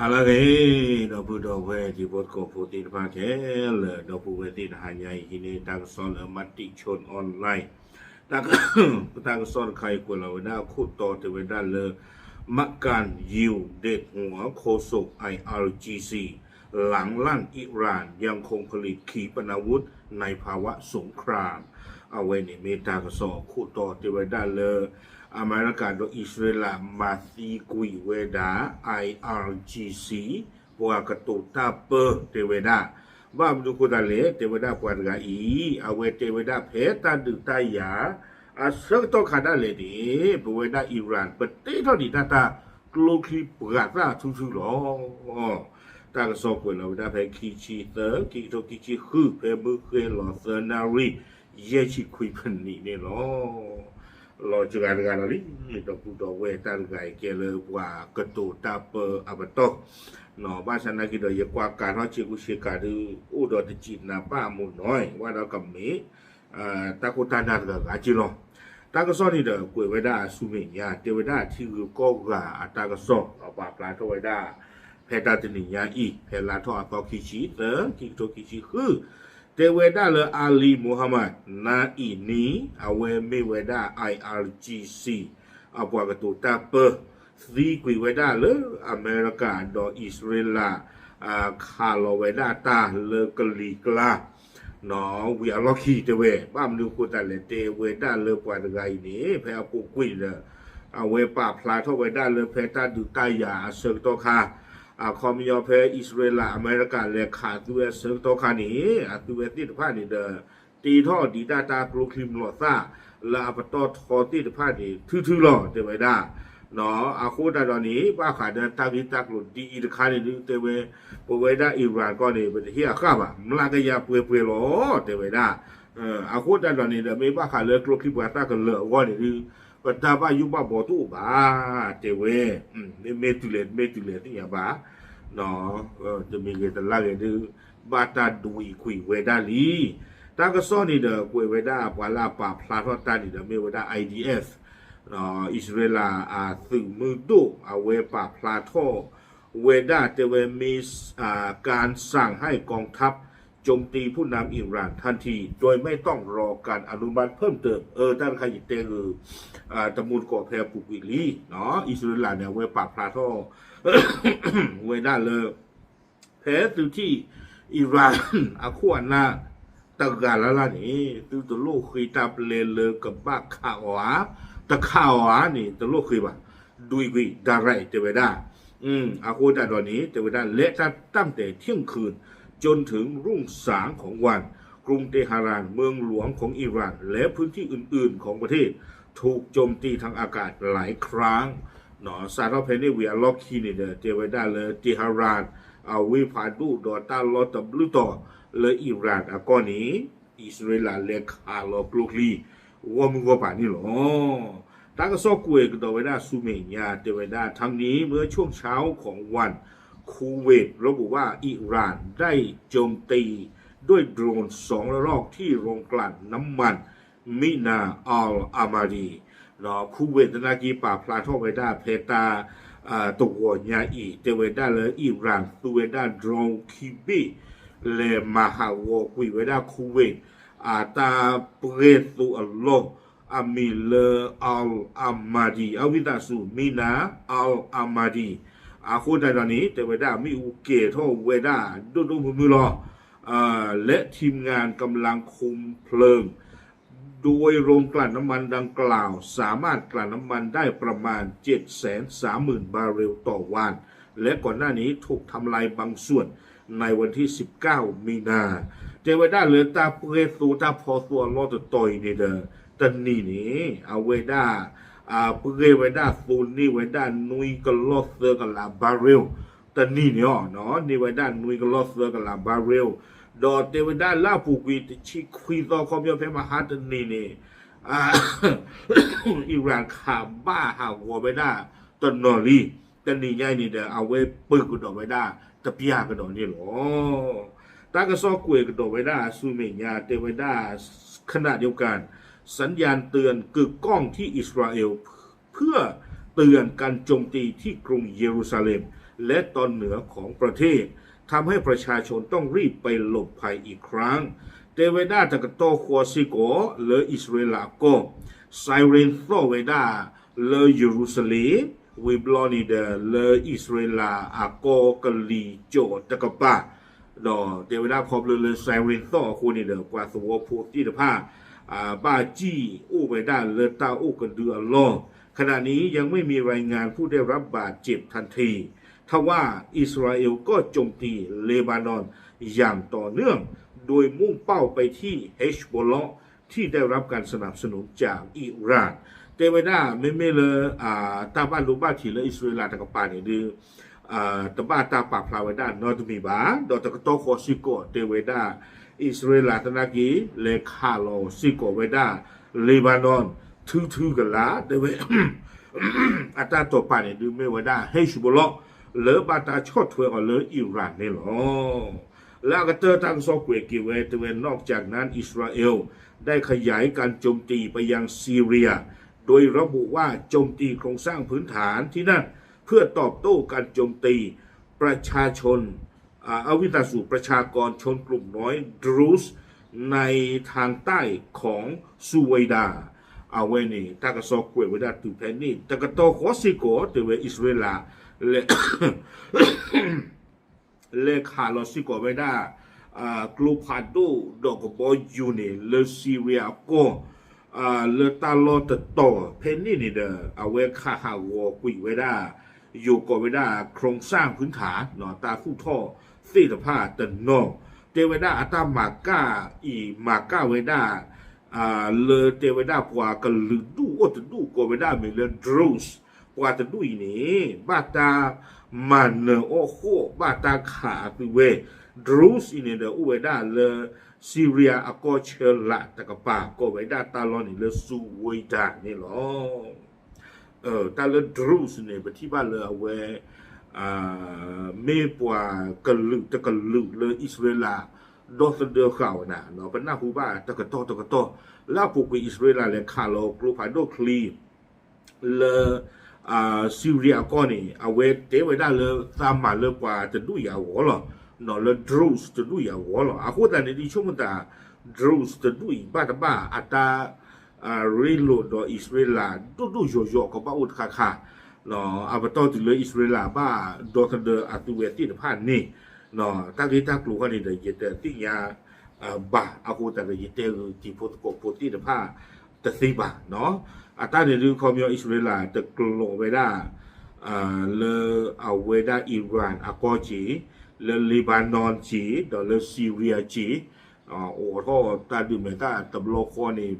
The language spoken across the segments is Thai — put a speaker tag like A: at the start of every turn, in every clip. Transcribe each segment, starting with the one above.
A: ala ge do bu do we di bot ko pho ti pa ke le do bu we ti ha nyai hi ne ta son mat ti chon online ta ta son khai ko la we da khu to te we da leมักการยิวเด็กหัวโคศก IRGC หลังลั่นอิหร่านยังคงผลิตขีปนาวุธในภาวะสงครามเอาไว้ในเมตากระสอบคู่ต่อที่ไว้ได้เลยอเมริกาโดยอิสราเอลมาซีกุยเวดา IRGC พวกกระตุตาเปอร์เทเวดาว่ามันดูกุตาเลเทเวดาปวดกาอีเอาไว้เทเวดาเพตาดึกตายาสักตัวขาดเลยดิบริเวณอิหร่านประเทศที่ตากลูคีปรักษาทุกๆหรอตากสอบคนเราได้ไปคิชิเตอร์คิโตคิชิคือเพมือเคยหล่อเซนารีเยชิคุยพันนี่เนี่ยหรอรอจุกันกันเลยดอกดอกเวตันไก่เกลือกว่ากระตูตาเปอร์อับโตหนอบ้านฉันนักกิจกว่าการเขาเชื่อกุเชื่อการดูอุดรจิตนาป้ามุนน้อยว่าเรากับมีตากุตานากับอาจิโนตากระสอบนี่เด้อกวยไว้ได้สุเมียเทวดาที่ก็กาตากระสอบเอาปลาปลาทไว้ได้เพดาตินิยาอีเพลาทอตอคิชิเตอคิโตคิชิคือเทวดาเลอาลีมูฮัมหมัดนาอีนีเอาเวเมเวดา IRGC เอาปากตูตาเปอร์ซีกุยไว้ได้เลอเมริกาดออิสราเอลคาโลไว้ได้ตาเลกลีกลาน้องวิอาล็อกขี้เตเวบ้ามดูกูแต่เลยเตเวด้านเลยปวดไงนี่แพ้ปูกุยเลยเอาเวป่าพลาทไว้ด้านเลยแพ้ตาดูตายาเสือตัวคาคอมยอแพ้อิสราเอลอเมริกาเลยขาดตัวเสือตัวคานี่ตัวติดผ้านี่เด้อตีท่อดีดาตากรูคลิมหลอดซ่าแล้วเอาปตอทอติดผ้านี่ทื่อๆหล่อเตเวด้าเนาะอาคูดาตอนนี้ว่าขาดเดินตากิตากลุดีอีกคานี่เตเวปเวด้าอิหร่านก็นี่เป็นเฮียข้าบ่มลากยาเปื่อยๆหรอเตเวด้าอาคูดาตอนนี้เดไม่ว่าขาดเลือกคิบว่าตากันเลือกว่านี่ปัตตาบ้ายุบบ่ตู้บ้าเตเวเมตุเลนี่อย่าบ้าเนาะจะมีเงินตลาดเลยดูบาตาดุยคุยเวด้าลีตากระซ้อนนี่เด้อคุยเวด้าปวาลาป่าพลาทอตานี่เด้อเมเวด้า IDFอิสราเอลสื่อมือดุเอาเวป่าพลาโทเวด้าเตเวมีการสั่งให้กองทัพโจมตีผู้นำอิหร่านทันทีโดยไม่ต้องรอการอนุมัติเพิ่มเติมด้านขยิเตคือตะมูลก่อแพรปุกวิลีเนาะอิสราเอลเนี่ยเวป่าพลาโท เวด้าเลยแพ้ตื่ที่อิหร่านอาขวานาตะการละนี่ตื่ตัวโลกคุยตาเปลเลยกับบ้าข่าวตะข่าวนี่ตะโลกคุยบ่ดุยกุยดาไรเตเวด้าอาคูดาตอนนี้เตเวด้าเละตั้งแต่เที่ยงคืนจนถึงรุ่งสางของวันกรุงเตหะรานเมืองหลวงของอิหร่านและพื้นที่อื่นๆของประเทศถูกโจมตีทางอากาศหลายครั้งหนอซาทอเพนเวียล็อกคีนี่เดเตเวด้าเลยเตหะรานเอาวิพาดูดอตาลอตบลุตอเลยอิหร่านก่อนนี้อิสราเอลเลคาลอกลูกลีว่ามึงว่าป่านนี่หรอตากระซอกกุยก็ตัวไว้ได้ซูเมียเตไว้ได้ทั้งนี้เมื่อช่วงเช้าของวันคูเวตระบุว่าอิหร่านได้โจมตีด้วยโดรน2 ระลอกที่โรงกลั่นน้ำมันมินาอัลอามาดีเนาะคูเวตนากีป่าพลาทอไว้ได้เพตาตัวญาอีเตไว้ได้เลยอิหร่านตัวไว้ได้โดรนคิบิเลมาฮาวกุยไว้ได้คูเวตตาเปรตุอัลลอฮ์อามิลอัลอามาดีอาวิตาสูมินาอัลอามาดีอาคูดาตอนนี้แต่เวด้ามีอุเกโทเวด้าดูมือรอและทีมงานกำลังคุมเพลิงโดยโรงกลั่นน้ำมันดังกล่าวสามารถกลั่นน้ำมันได้ประมาณ 730,000 บาร์เรลต่อวันและก่อนหน้านี้ถูกทำลายบางส่วนในวันที่19 มีนาเทวดาเหลือตาเปรตูตาพอตัวรอดต่อยนี่เด้อตันนี่เอาเวด้าเปรเวด้าซูนี่เวด้านุยกลอสเซอร์กับลาบาเรลตันนี่เนาะนี่เวด้านุยกลอสเซอร์กับลาบาเรลดอเทวดาลาปูกีชิคุยต่อคอมยอเพมาฮาตันนี่อิหร่านขาบ้าหาวัวเวด้าตันนอรีตันนี่ใหญ่นี่เด้อเอาไว้ปึกกันดอกเวด้าตะเปียกันดอกนี่หรอตากระซอกกุยกันดอกเวด้าซูเมียเทวดาขณะเดียวกันสัญญาณเตือนกึกก้องที่อิสราเอลเพื่อเตือนการโจมตีที่กรุงเยรูซาเล็ม และตอนเหนือของประเทศทำให้ประชาชนต้องรีบไปหลบภัยอีกครั้งเตเวดาตะกโตคัวซิโกเลออิสราเอลก็ไซเรนโตเวดาเลอเยรูซาเล็มวิบลอนิเดเลออิสราเอลอาโกกลีโจตะกปะดอเตเวดาพอบเลอไซเรนโตคูนี่เดกว่าสวโพธิตภาบ้าจี้อูเวดาเลอตาอูกันเดือลอขณะนี้ยังไม่มีรายงานผู้ได้รับบาดเจ็บทันทีทว่าอิสราเอลก็โจมตีเลบานอนอย่างต่อเนื่องโดยมุ่งเป้าไปที่เฮชบอลที่ได้รับการสนับสนุนจากอิหร่านเตเวดาไม่เลยตาบ้านลูบ้าที่เลอิสราเอลตะกปาเนี่ยดือตบ้าตาปากพลาเวดานอตมีบาดอตะกโตโคซิโกเตเวดาอิสราเอลตะนากีเลคาโลซิโกเวดาเลบานอนทื่อกันละเตเวอัตราตัวป่าเนี่ยดือไม่เวดาเฮชบอลเหลือบาตาชดถวยกับเหลืออิหร่านนี่หรอแล้วก็เจอทางซอกเวกิเวตเวนอกจากนั้นอิสราเอลได้ขยายการโจมตีไปยังซีเรียโดยระบุว่าโจมตีโครงสร้างพื้นฐานที่นั่นเพื่อตอบโต้การโจมตีประชาชนอวิตาสุประชากรชนกลุ่มน้อยดรูซในทางใต้ของซูเวดาเอาไว้นี่ตากระซอกเวดาตุแพนี่ตากระโตโคซิโกเตเวอิสราเอลเลขาลอซิโกเวดากลูพาโดดอกบอยยูเนเลซีเรียโกเลตาลอตโตเพนนี่นี่เดอเอาไว้ค่าหาวกุยเวดาอยู่กเวดาโครงสร้างพื้นฐานหนอตาผู้ท่อสีตผ้าตนนอเตเวดาอัตามาก้ามาก้าเวดาเลเตเวดาปัวกันลืดูโอตดูกเวดาเมเลดรูสปัวตดูอีนี่บาตามันเนโอโคบาตาขาปิเวดรูสอินเดอเวดาเลซีเรียอโกเชละตะกปากเวดาตาลอนี่เลซูเวดานี่หรอตาเลดรูสเนี่ยปฏิบัติเลยเวเมปัวกันลุตะกันลุเลอิสราเอลดอสเดอข่าวน่ะเนาะเป็นหน้าฮูบ้าตะกะโตแล้วพวกอิสราเอลเลยคาโลกรูพาโดคลีเลซีเรียก็นี่เอาไว้เตไว้ได้เลยตามมาเลยกว่าจะดูอย่างหัวหรอเนาะเลยดรูสจะดูอย่างหัวหรออาคูแต่ในที่ช่วงมันแต่ดรูสจะดูบ้าอัตรารีโหลดดออิสราเอลดูโยก็บ้าอุดค่ะเนาะอาบต่อถึงเลยอิสราเอลบ้าดอทเดออัตุเวตินผ่านนี่เนาะตั้งที่ตั้งกลุ่มกันนี่เดี๋ยวจะติยาบ้าอาคูแต่เดี๋ยวจะที่โพสต์กโพสต์ที่ผ้าแต่สีบ้าเนาะอาตาเนี่ยดูคอมมิวอิสราเอลตะกลเวดาเลเอาเวดาอิหร่านอากอจีเลลิบานอนจีดอเลซีเรียจีโอ้ท่อตาดูเหมือนตาตะโลคอนี่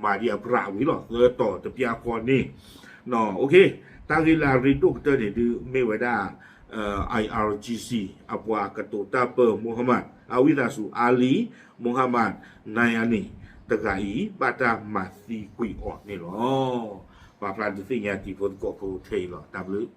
A: มาเดียบราวิหรอเลต่อตะเปียคอนี่เนาะโอเคตากิลาริดูเตอร์เนี่ยดูไม่เวดาIRGC อับวากะโตตาเปอร์มูฮัมหมัดอาวิลาสุอาลีมูฮัมหมัดนายานีตะไคร้บาตามาซีกุยออกนี่หรอว่าพลาดสิ่งอย่างที่คนก็โพเทหรอตามลึก